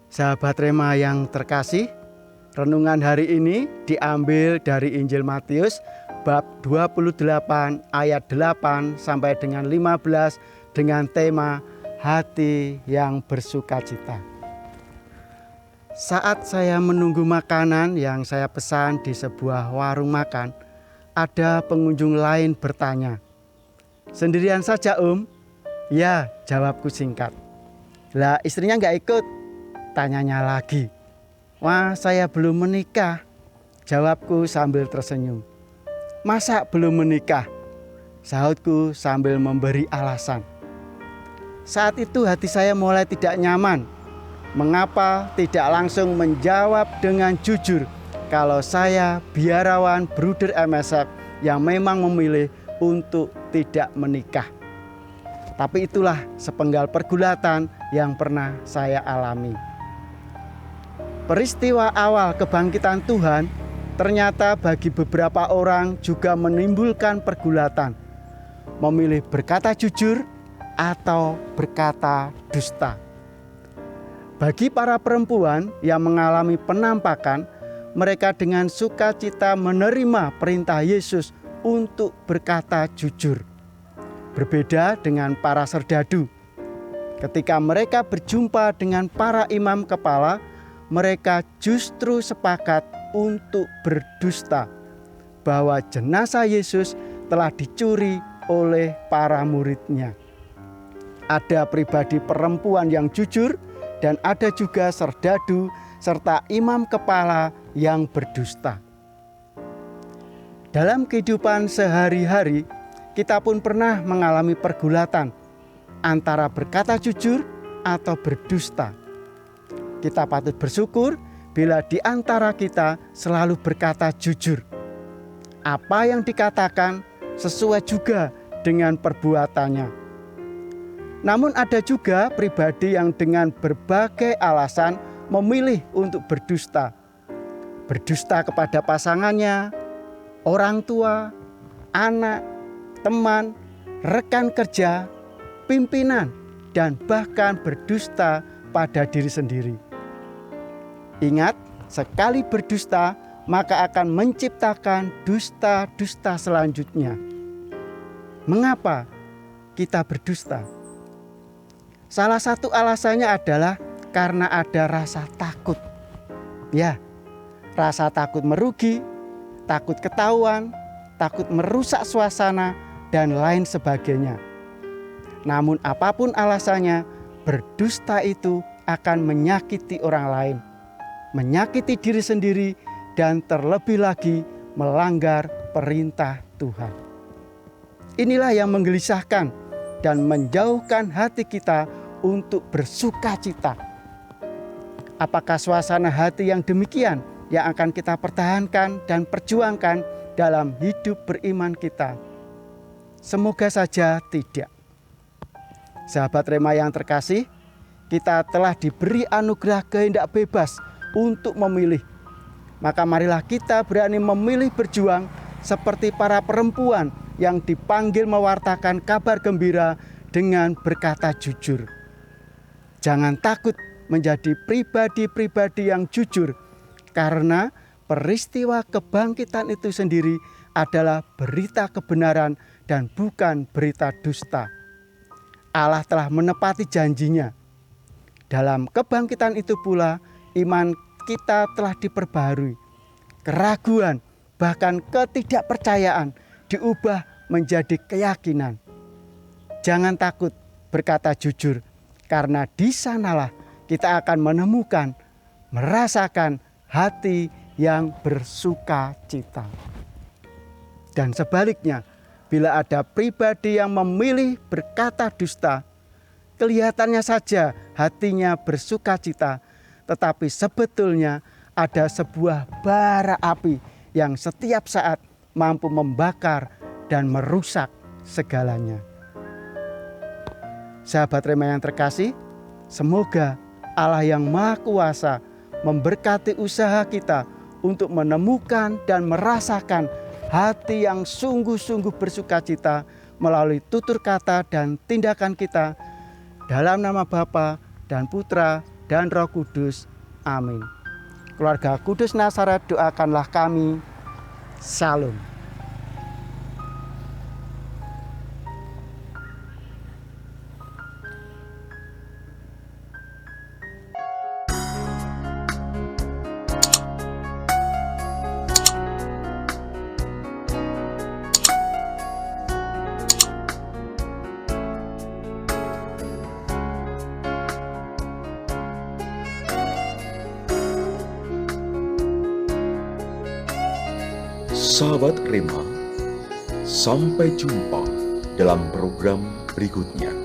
Sahabat Rema yang terkasih, renungan hari ini diambil dari Injil Matius bab 28 ayat 8 sampai dengan 15 dengan tema hati yang bersukacita. Saat saya menunggu makanan yang saya pesan di sebuah warung makan, ada pengunjung lain bertanya, "Sendirian saja Om?" "Ya," jawabku singkat. "Lah istrinya nggak ikut?" Tanyanya lagi. "Wah, saya belum menikah," jawabku sambil tersenyum. "Masa belum menikah?" sahutku sambil memberi alasan. Saat itu hati saya mulai tidak nyaman. Mengapa tidak langsung menjawab dengan jujur kalau saya biarawan bruder MSF yang memang memilih untuk tidak menikah. Tapi itulah sepenggal pergulatan yang pernah saya alami. Peristiwa awal kebangkitan Tuhan ternyata bagi beberapa orang juga menimbulkan pergulatan, memilih berkata jujur atau berkata dusta. Bagi para perempuan yang mengalami penampakan, mereka dengan sukacita menerima perintah Yesus untuk berkata jujur. Berbeda dengan para serdadu. Ketika mereka berjumpa dengan para imam kepala, mereka justru sepakat untuk berdusta bahwa jenazah Yesus telah dicuri oleh para muridnya. Ada pribadi perempuan yang jujur dan ada juga serdadu serta imam kepala yang berdusta. Dalam kehidupan sehari-hari, kita pun pernah mengalami pergulatan antara berkata jujur atau berdusta. Kita patut bersyukur bila di antara kita selalu berkata jujur. Apa yang dikatakan sesuai juga dengan perbuatannya. Namun ada juga pribadi yang dengan berbagai alasan memilih untuk berdusta. Berdusta kepada pasangannya, orang tua, anak, teman, rekan kerja, pimpinan, dan bahkan berdusta pada diri sendiri. Ingat, sekali berdusta, maka akan menciptakan dusta-dusta selanjutnya. Mengapa kita berdusta? Salah satu alasannya adalah karena ada rasa takut. Ya, rasa takut merugi, takut ketahuan, takut merusak suasana, dan lain sebagainya. Namun apapun alasannya, berdusta itu akan menyakiti orang lain, menyakiti diri sendiri, dan terlebih lagi melanggar perintah Tuhan. Inilah yang menggelisahkan dan menjauhkan hati kita untuk bersukacita. Apakah suasana hati yang demikian yang akan kita pertahankan dan perjuangkan dalam hidup beriman kita? Semoga saja tidak. Sahabat Rema yang terkasih, kita telah diberi anugerah kehendak bebas untuk memilih. Maka marilah kita berani memilih berjuang seperti para perempuan yang dipanggil mewartakan kabar gembira dengan berkata jujur. Jangan takut menjadi pribadi-pribadi yang jujur, karena peristiwa kebangkitan itu sendiri adalah berita kebenaran dan bukan berita dusta. Allah telah menepati janjinya. Dalam kebangkitan itu pula iman kita telah diperbaharui. Keraguan bahkan ketidakpercayaan diubah menjadi keyakinan. Jangan takut berkata jujur, karena di sanalah kita akan menemukan, merasakan hati yang bersukacita. Dan sebaliknya, bila ada pribadi yang memilih berkata dusta, kelihatannya saja hatinya bersukacita, tetapi sebetulnya ada sebuah bara api yang setiap saat mampu membakar dan merusak segalanya. Sahabat Rema yang terkasih, semoga Allah yang Maha Kuasa memberkati usaha kita untuk menemukan dan merasakan hati yang sungguh-sungguh bersukacita melalui tutur kata dan tindakan kita. Dalam nama Bapa dan Putra dan Roh Kudus. Amin. Keluarga Kudus Nazaret, doakanlah kami. Shalom. Sahabat Rema, sampai jumpa dalam program berikutnya.